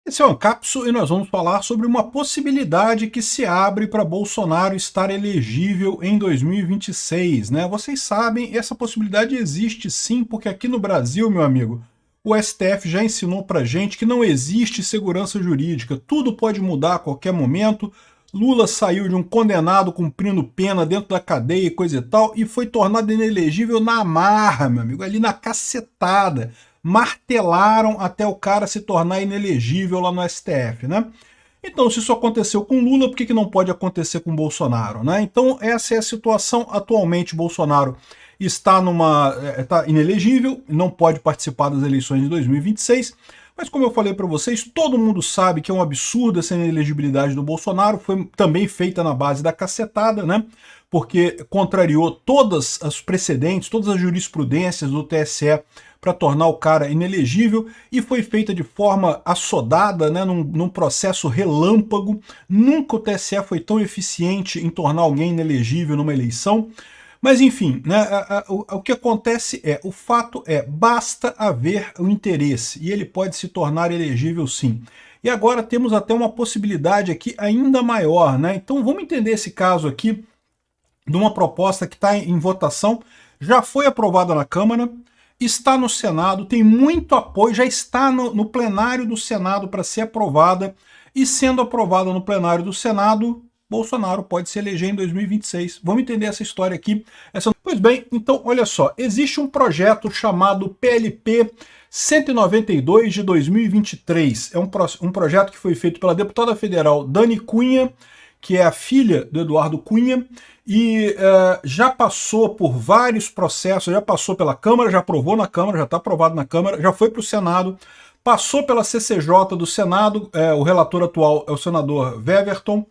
Esse é o Ancapso e nós vamos falar sobre uma possibilidade que se abre para Bolsonaro estar elegível em 2026, né? Vocês sabem, essa possibilidade existe sim, porque aqui no Brasil, meu amigo, o STF já ensinou para gente que não existe segurança jurídica, tudo pode mudar a qualquer momento. Lula saiu de um condenado cumprindo pena dentro da cadeia e coisa e tal, e foi tornado inelegível na marra, meu amigo, ali na cacetada. Martelaram até o cara se tornar inelegível lá no STF, né? Então, se isso aconteceu com Lula, por que não pode acontecer com Bolsonaro, né? Então, essa é a situação. Atualmente, Bolsonaro está inelegível, não pode participar das eleições de 2026, mas como eu falei para vocês, todo mundo sabe que é um absurdo essa inelegibilidade do Bolsonaro, foi também feita na base da cacetada, né? Porque contrariou todas as precedentes, todas as jurisprudências do TSE para tornar o cara inelegível, e foi feita de forma assodada, né, num processo relâmpago. Nunca o TSE foi tão eficiente em tornar alguém inelegível numa eleição. Mas enfim, né, o que acontece o fato é, basta haver o interesse, e ele pode se tornar elegível sim. E agora temos até uma possibilidade aqui ainda maior, né? Então vamos entender esse caso aqui de uma proposta que está em votação, já foi aprovada na Câmara, está no Senado, tem muito apoio, já está no plenário do Senado para ser aprovada, e sendo aprovada no plenário do Senado, Bolsonaro pode se eleger em 2026. Vamos entender essa história aqui. Pois bem, então olha só, existe um projeto chamado PLP 192 de 2023. É um projeto que foi feito pela deputada federal Dani Cunha, que é a filha do Eduardo Cunha, e já passou por vários processos, já passou pela Câmara, já aprovou na Câmara, já está aprovado na Câmara, já foi para o Senado, passou pela CCJ do Senado, o relator atual é o senador Weverton,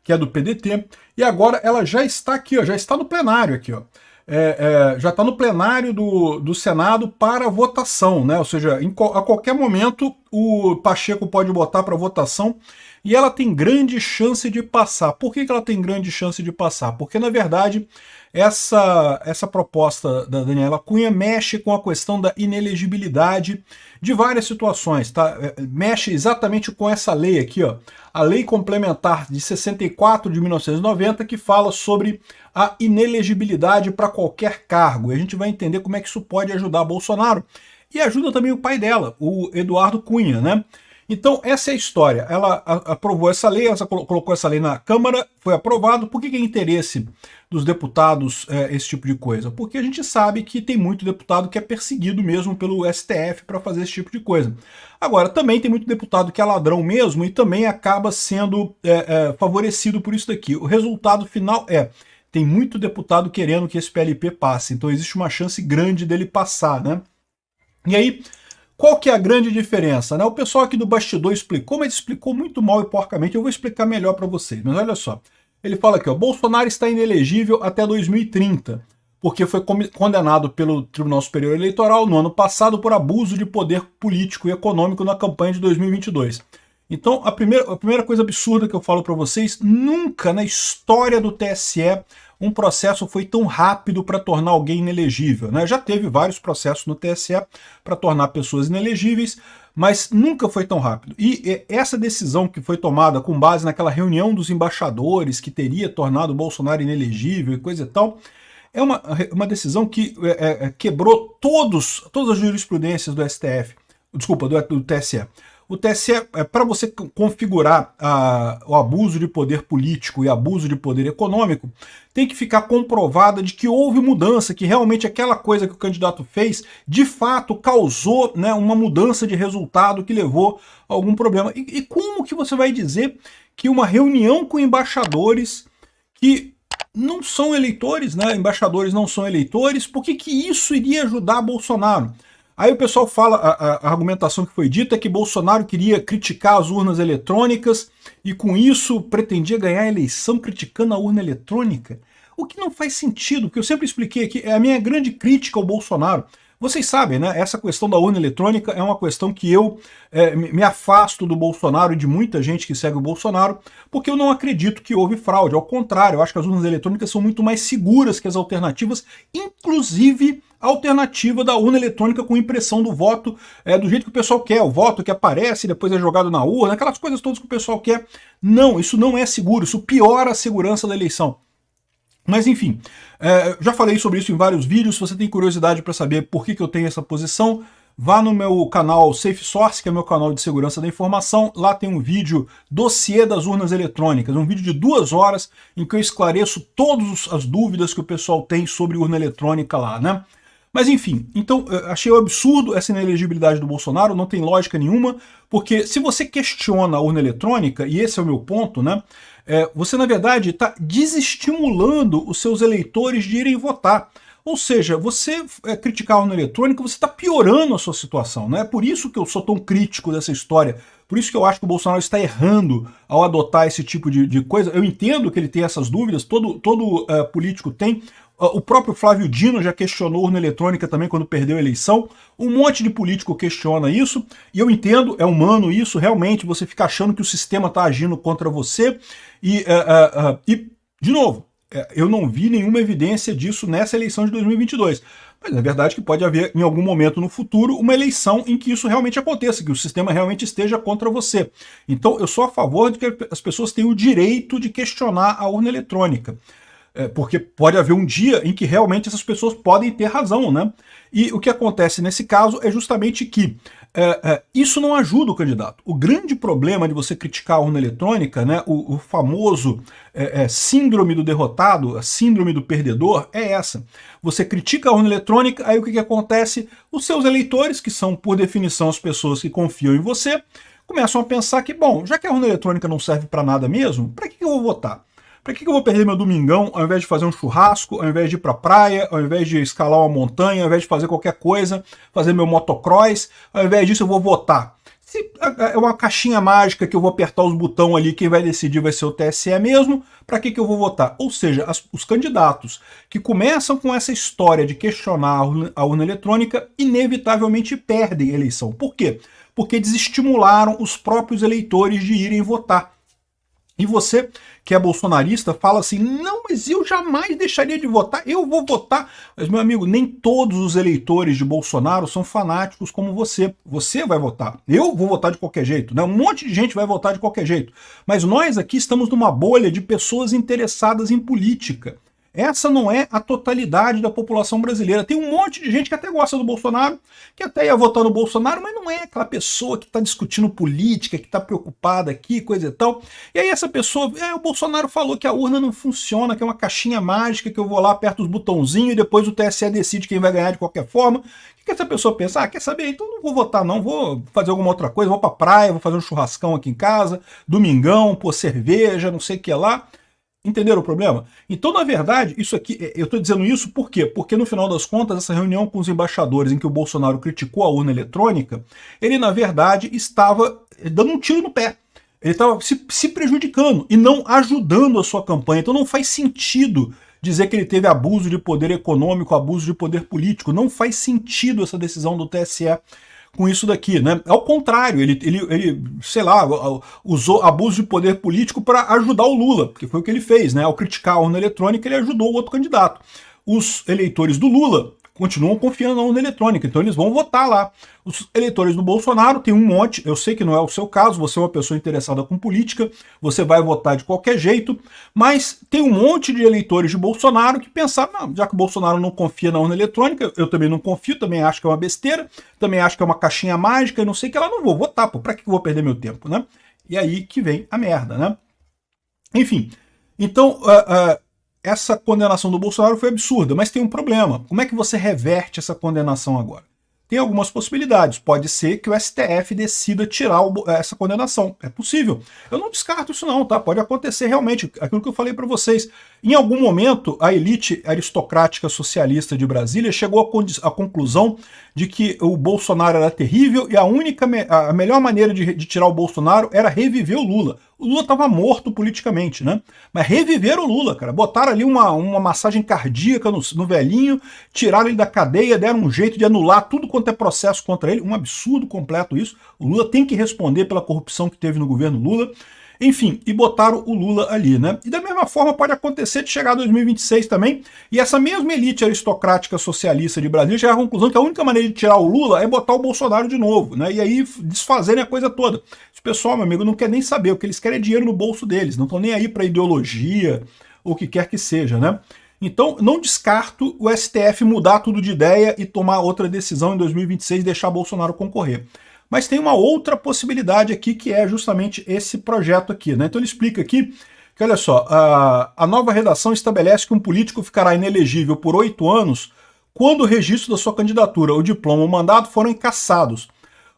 que é do PDT, e agora ela já está aqui, ó, já está no plenário aqui, ó. Já está no plenário do Senado para votação, né? Ou seja, a qualquer momento o Pacheco pode botar para votação, e ela tem grande chance de passar. Por que ela tem grande chance de passar? Porque, na verdade, essa proposta da Daniela Cunha mexe com a questão da inelegibilidade de várias situações, tá? Mexe exatamente com essa lei aqui, ó, a Lei Complementar de 64 de 1990, que fala sobre a inelegibilidade para qualquer cargo. E a gente vai entender como é que isso pode ajudar Bolsonaro, e ajuda também o pai dela, o Eduardo Cunha, né? Então, essa é a história. Ela aprovou essa lei, ela colocou essa lei na Câmara, foi aprovado. Por que é interesse dos deputados esse tipo de coisa? Porque a gente sabe que tem muito deputado que é perseguido mesmo pelo STF para fazer esse tipo de coisa. Agora, também tem muito deputado que é ladrão mesmo e também acaba sendo favorecido por isso daqui. O resultado final tem muito deputado querendo que esse PLP passe, então existe uma chance grande dele passar, né? E aí, qual que é a grande diferença, né? O pessoal aqui do bastidor explicou, mas explicou muito mal e porcamente. Eu vou explicar melhor para vocês. Mas olha só, ele fala aqui, ó, Bolsonaro está inelegível até 2030, porque foi condenado pelo Tribunal Superior Eleitoral no ano passado por abuso de poder político e econômico na campanha de 2022. Então, a primeira coisa absurda que eu falo para vocês, nunca na história do TSE um processo foi tão rápido para tornar alguém inelegível, né? Já teve vários processos no TSE para tornar pessoas inelegíveis, mas nunca foi tão rápido. E essa decisão que foi tomada com base naquela reunião dos embaixadores que teria tornado o Bolsonaro inelegível e coisa e tal, é uma decisão que quebrou todas as jurisprudências do STF, desculpa, do TSE. O TSE, para você configurar o abuso de poder político e abuso de poder econômico, tem que ficar comprovada de que houve mudança, que realmente aquela coisa que o candidato fez, de fato, causou, né, uma mudança de resultado que levou a algum problema. E como que você vai dizer que uma reunião com embaixadores que não são eleitores, né, embaixadores não são eleitores, por que isso iria ajudar Bolsonaro? Aí o pessoal fala, a argumentação que foi dita é que Bolsonaro queria criticar as urnas eletrônicas e com isso pretendia ganhar a eleição criticando a urna eletrônica. O que não faz sentido, porque eu sempre expliquei aqui, é a minha grande crítica ao Bolsonaro. Vocês sabem, né? Essa questão da urna eletrônica é uma questão que eu me afasto do Bolsonaro e de muita gente que segue o Bolsonaro, porque eu não acredito que houve fraude. Ao contrário, eu acho que as urnas eletrônicas são muito mais seguras que as alternativas, inclusive a alternativa da urna eletrônica com impressão do voto do jeito que o pessoal quer, o voto que aparece, depois é jogado na urna, aquelas coisas todas que o pessoal quer. Não, isso não é seguro, isso piora a segurança da eleição. Mas enfim, já falei sobre isso em vários vídeos. Se você tem curiosidade para saber por que eu tenho essa posição, vá no meu canal Safe Source, que é meu canal de segurança da informação. Lá tem um vídeo dossiê das urnas eletrônicas, um vídeo de 2 horas em que eu esclareço todas as dúvidas que o pessoal tem sobre urna eletrônica lá, né? Mas enfim, então achei um absurdo essa inelegibilidade do Bolsonaro, não tem lógica nenhuma, porque se você questiona a urna eletrônica, e esse é o meu ponto, né? Você na verdade está desestimulando os seus eleitores de irem votar. Ou seja, você criticar a urna eletrônica, você está piorando a sua situação, né? É por isso que eu sou tão crítico dessa história, por isso que eu acho que o Bolsonaro está errando ao adotar esse tipo de coisa. Eu entendo que ele tem essas dúvidas, todo político tem. O próprio Flávio Dino já questionou a urna eletrônica também quando perdeu a eleição. Um monte de político questiona isso, e eu entendo, é humano isso, realmente, você fica achando que o sistema está agindo contra você. E de novo, eu não vi nenhuma evidência disso nessa eleição de 2022. Mas é verdade que pode haver, em algum momento no futuro, uma eleição em que isso realmente aconteça, que o sistema realmente esteja contra você. Então, eu sou a favor de que as pessoas tenham o direito de questionar a urna eletrônica. Porque pode haver um dia em que realmente essas pessoas podem ter razão, né? E o que acontece nesse caso é justamente que isso não ajuda o candidato. O grande problema de você criticar a urna eletrônica, né, o famoso síndrome do derrotado, a síndrome do perdedor, é essa. Você critica a urna eletrônica, aí o que acontece? Os seus eleitores, que são por definição as pessoas que confiam em você, começam a pensar que, bom, já que a urna eletrônica não serve para nada mesmo, para que eu vou votar? Para que eu vou perder meu domingão ao invés de fazer um churrasco, ao invés de ir para a praia, ao invés de escalar uma montanha, ao invés de fazer qualquer coisa, fazer meu motocross, ao invés disso eu vou votar? Se é uma caixinha mágica que eu vou apertar os botões ali, quem vai decidir vai ser o TSE mesmo, para que eu vou votar? Ou seja, os candidatos que começam com essa história de questionar a urna eletrônica, inevitavelmente perdem a eleição. Por quê? Porque desestimularam os próprios eleitores de irem votar. E você, que é bolsonarista, fala assim, não, mas eu jamais deixaria de votar, eu vou votar. Mas, meu amigo, nem todos os eleitores de Bolsonaro são fanáticos como você. Você vai votar. Eu vou votar de qualquer jeito, né? Um monte de gente vai votar de qualquer jeito. Mas nós aqui estamos numa bolha de pessoas interessadas em política. Essa não é a totalidade da população brasileira. Tem um monte de gente que até gosta do Bolsonaro, que até ia votar no Bolsonaro, mas não é aquela pessoa que está discutindo política, que está preocupada aqui, coisa e tal. E aí essa pessoa, o Bolsonaro falou que a urna não funciona, que é uma caixinha mágica, que eu vou lá, aperto os botãozinhos e depois o TSE decide quem vai ganhar de qualquer forma. O que essa pessoa pensa? Ah, quer saber? Então não vou votar não, vou fazer alguma outra coisa, vou pra praia, vou fazer um churrascão aqui em casa, domingão, pôr cerveja, não sei o que lá. Entenderam o problema? Então, na verdade, isso aqui, eu estou dizendo isso por quê? Porque no final das contas, essa reunião com os embaixadores em que o Bolsonaro criticou a urna eletrônica, ele na verdade estava dando um tiro no pé. Ele estava se prejudicando e não ajudando a sua campanha. Então não faz sentido dizer que ele teve abuso de poder econômico, abuso de poder político. Não faz sentido essa decisão do TSE com isso daqui, né? Ao contrário, ele sei lá, usou abuso de poder político para ajudar o Lula, porque foi o que ele fez, né? Ao criticar a urna eletrônica, ele ajudou o outro candidato. Os eleitores do Lula continuam confiando na urna eletrônica, então eles vão votar lá. Os eleitores do Bolsonaro tem um monte, eu sei que não é o seu caso, você é uma pessoa interessada com política, você vai votar de qualquer jeito, mas tem um monte de eleitores de Bolsonaro que pensaram, não, já que o Bolsonaro não confia na urna eletrônica, eu também não confio, também acho que é uma besteira, também acho que é uma caixinha mágica, não sei o que, ela não vou votar, pô, pra que eu vou perder meu tempo, né? E aí que vem a merda, né? Enfim, então essa condenação do Bolsonaro foi absurda, mas tem um problema. Como é que você reverte essa condenação agora? Tem algumas possibilidades. Pode ser que o STF decida tirar essa condenação. É possível. Eu não descarto isso não, tá? Pode acontecer realmente. Aquilo que eu falei para vocês. Em algum momento, a elite aristocrática socialista de Brasília chegou à conclusão de que o Bolsonaro era terrível e a melhor maneira de tirar o Bolsonaro era reviver o Lula. O Lula estava morto politicamente, né? Mas reviveram o Lula, cara. Botaram ali uma massagem cardíaca no velhinho, tiraram ele da cadeia, deram um jeito de anular tudo quanto é processo contra ele. Um absurdo completo isso. O Lula tem que responder pela corrupção que teve no governo Lula. enfim, e botaram o Lula ali, né? E da mesma forma pode acontecer de chegar a 2026 também, e essa mesma elite aristocrática socialista de Brasília chegar à conclusão que a única maneira de tirar o Lula é botar o Bolsonaro de novo, né? E aí desfazerem a coisa toda. Esse pessoal, meu amigo, não quer nem saber, o que eles querem é dinheiro no bolso deles, não estão nem aí para ideologia, ou o que quer que seja, né? Então, não descarto o STF mudar tudo de ideia e tomar outra decisão em 2026 e deixar Bolsonaro concorrer. Mas tem uma outra possibilidade aqui, que é justamente esse projeto aqui, né? Então ele explica aqui que, olha só, a nova redação estabelece que um político ficará inelegível por 8 anos quando o registro da sua candidatura, o diploma ou o mandato forem cassados.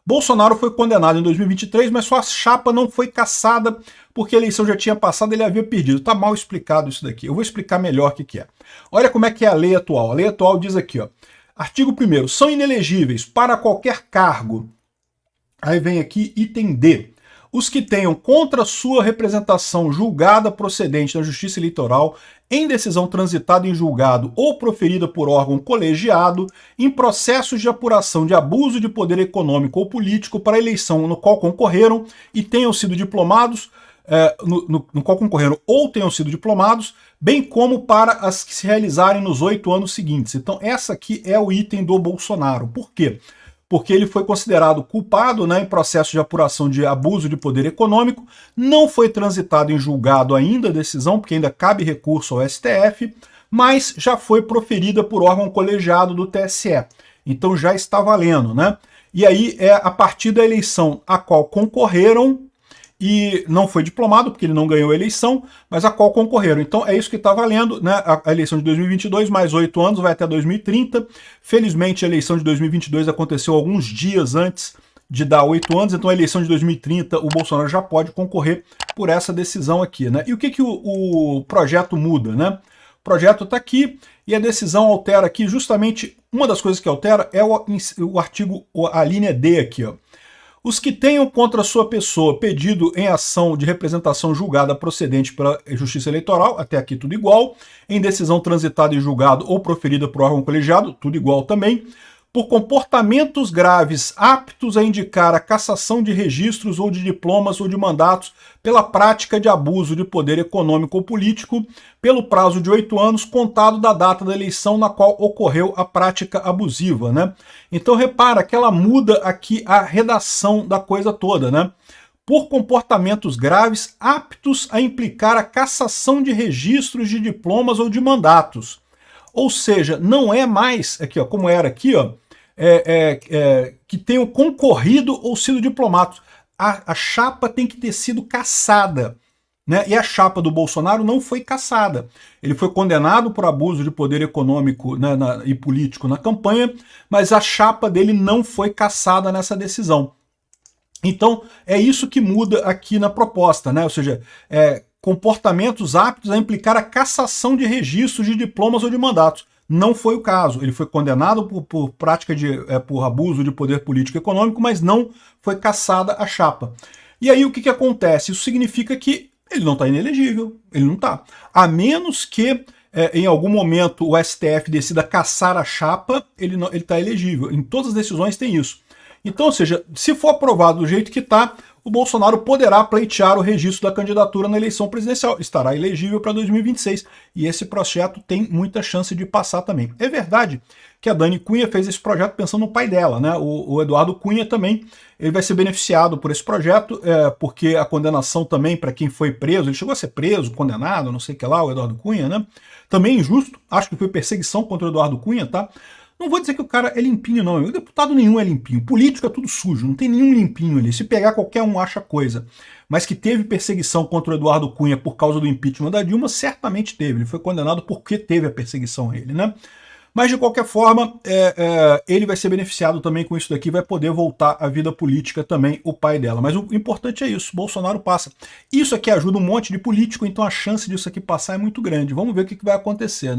Bolsonaro foi condenado em 2023, mas sua chapa não foi cassada porque a eleição já tinha passado e ele havia perdido. Está mal explicado isso daqui. Eu vou explicar melhor o que é. Olha como é que é a lei atual. A lei atual diz aqui, ó, artigo 1º, são inelegíveis para qualquer cargo. Aí vem aqui item D. Os que tenham contra sua representação julgada procedente da Justiça Eleitoral em decisão transitada em julgado ou proferida por órgão colegiado em processos de apuração de abuso de poder econômico ou político para a eleição no qual concorreram e tenham sido diplomados, no qual concorreram ou tenham sido diplomados, bem como para as que se realizarem nos 8 anos seguintes. Então essa aqui é o item do Bolsonaro. Por quê? Porque ele foi considerado culpado, né, em processo de apuração de abuso de poder econômico, não foi transitado em julgado ainda a decisão, porque ainda cabe recurso ao STF, mas já foi proferida por órgão colegiado do TSE. Então já está valendo, né? E aí é a partir da eleição a qual concorreram, e não foi diplomado, porque ele não ganhou a eleição, mas a qual concorreram. Então é isso que está valendo, né? A eleição de 2022, mais 8 anos, vai até 2030. Felizmente a eleição de 2022 aconteceu alguns dias antes de dar 8 anos, então a eleição de 2030 o Bolsonaro já pode concorrer por essa decisão aqui, né? E o que o projeto muda, né? O projeto está aqui e a decisão altera aqui, justamente uma das coisas que altera é o artigo, a linha D aqui, ó. Os que tenham contra sua pessoa pedido em ação de representação julgada procedente pela Justiça Eleitoral, até aqui tudo igual, em decisão transitada em julgado ou proferida por órgão colegiado, tudo igual também, por comportamentos graves aptos a indicar a cassação de registros ou de diplomas ou de mandatos pela prática de abuso de poder econômico ou político, pelo prazo de 8 anos, contado da data da eleição na qual ocorreu a prática abusiva, né? Então repara que ela muda aqui a redação da coisa toda, né? Por comportamentos graves aptos a implicar a cassação de registros de diplomas ou de mandatos. Ou seja, não é mais, aqui, ó, como era aqui, ó, que tenham concorrido ou sido diplomados. A chapa tem que ter sido cassada, né? E a chapa do Bolsonaro não foi cassada. Ele foi condenado por abuso de poder econômico, né, e político na campanha, mas a chapa dele não foi cassada nessa decisão. Então é isso que muda aqui na proposta, né? Ou seja, comportamentos aptos a implicar a cassação de registros de diplomas ou de mandatos. Não foi o caso. Ele foi condenado por prática por abuso de poder político e econômico, mas não foi cassada a chapa. E aí o que acontece? Isso significa que ele não está inelegível, ele não está. A menos que em algum momento o STF decida cassar a chapa, ele está elegível. Em todas as decisões tem isso. Então, ou seja, se for aprovado do jeito que está, o Bolsonaro poderá pleitear o registro da candidatura na eleição presidencial. Estará elegível para 2026. E esse projeto tem muita chance de passar também. É verdade que a Dani Cunha fez esse projeto pensando no pai dela, né? O Eduardo Cunha também, ele vai ser beneficiado por esse projeto, porque a condenação também para quem foi preso, ele chegou a ser preso, condenado, não sei o que lá, o Eduardo Cunha, né? Também injusto, acho que foi perseguição contra o Eduardo Cunha, tá? Não vou dizer que o cara é limpinho, não. O deputado nenhum é limpinho. Político é tudo sujo, não tem nenhum limpinho ali. Se pegar, qualquer um acha coisa. Mas que teve perseguição contra o Eduardo Cunha por causa do impeachment da Dilma, certamente teve. Ele foi condenado porque teve a perseguição a ele, né? Mas, de qualquer forma, ele vai ser beneficiado também com isso daqui, vai poder voltar à vida política também, o pai dela. Mas o importante é isso, Bolsonaro passa. Isso aqui ajuda um monte de político, então a chance disso aqui passar é muito grande. Vamos ver o que vai acontecer, né?